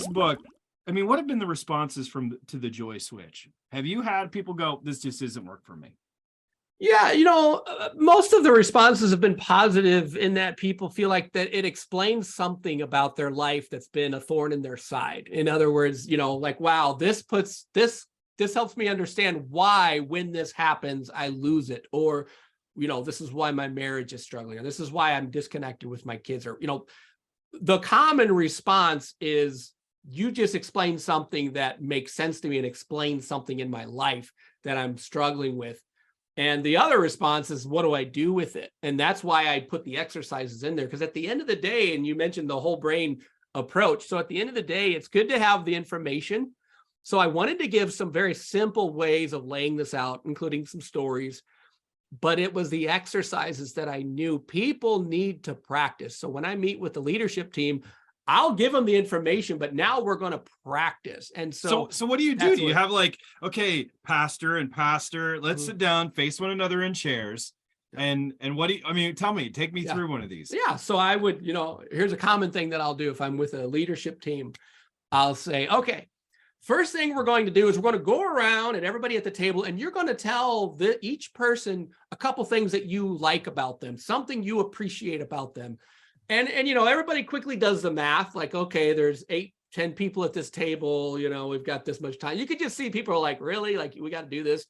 book, I mean, what have been the responses to the joy switch? Have you had people go, this just isn't work for me? Yeah, most of the responses have been positive in that people feel like that it explains something about their life that's been a thorn in their side. In other words, like, wow, this helps me understand why when this happens, I lose it. Or, this is why my marriage is struggling, or this is why I'm disconnected with my kids. Or, the common response is, you just explained something that makes sense to me and explains something in my life that I'm struggling with. And the other response is, what do I do with it? And that's why I put the exercises in there, because at the end of the day, and you mentioned the whole brain approach. So at the end of the day, it's good to have the information. So I wanted to give some very simple ways of laying this out, including some stories, but it was the exercises that I knew people need to practice. So when I meet with the leadership team, I'll give them the information, but now we're going to practice. And so what do you do? Do you have like, okay, pastor, let's sit down, face one another in chairs. And what do you, I mean, tell me, take me through one of these. Yeah. So I would, here's a common thing that I'll do if I'm with a leadership team. I'll say, okay, first thing we're going to do is we're going to go around and everybody at the table, and you're going to tell each person a couple things that you like about them, something you appreciate about them. And everybody quickly does the math, like, okay, there's 8-10 people at this table, we've got this much time. You could just see people are like, really? Like, we got to do this.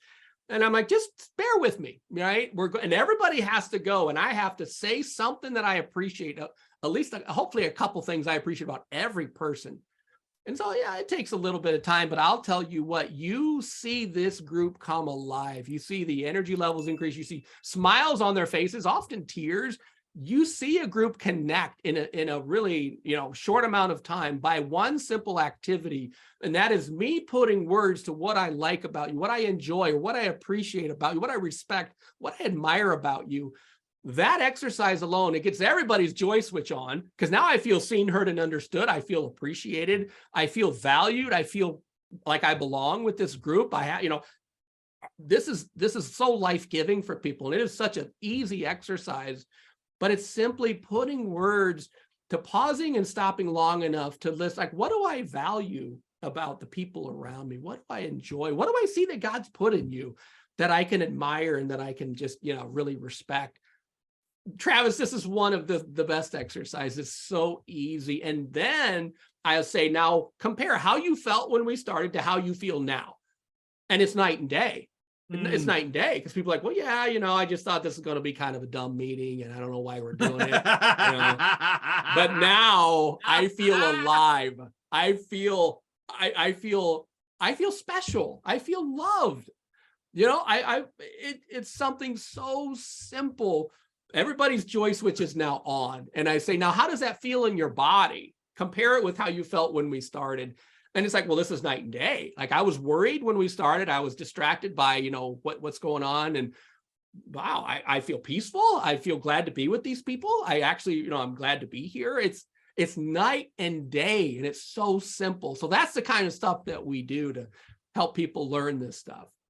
And I'm like, just bear with me, right? And everybody has to go, and I have to say something that I appreciate, at least hopefully a couple things I appreciate about every person. And so, yeah, it takes a little bit of time, but I'll tell you what, you see this group come alive. You see the energy levels increase. You see smiles on their faces, often tears. You see a group connect in a really, short amount of time by one simple activity. And that is me putting words to what I like about you, what I enjoy, or what I appreciate about you, what I respect, what I admire about you. That exercise alone, it gets everybody's joy switch on, because now I feel seen, heard, and understood. I feel appreciated. I feel valued. I feel like I belong with this group. This is so life-giving for people. And it is such an easy exercise. But it's simply putting words to pausing and stopping long enough to list, like, what do I value about the people around me? What do I enjoy? What do I see that God's put in you that I can admire and that I can just, really respect? Travis, this is one of the best exercises. It's so easy. And then I'll say, now compare how you felt when we started to how you feel now. And it's night and day. It's night and day, because people are like, well, yeah, I just thought this is going to be kind of a dumb meeting and I don't know why we're doing it. But now I feel alive. I feel special. I feel loved. It's something so simple. Everybody's joy switch is now on. And I say, now, how does that feel in your body? Compare it with how you felt when we started. And it's like, well, this is night and day. Like, I was worried when we started. I was distracted by, what's going on. And wow, I feel peaceful. I feel glad to be with these people. I actually, I'm glad to be here. It's night and day, and it's so simple. So that's the kind of stuff that we do to help people learn this stuff.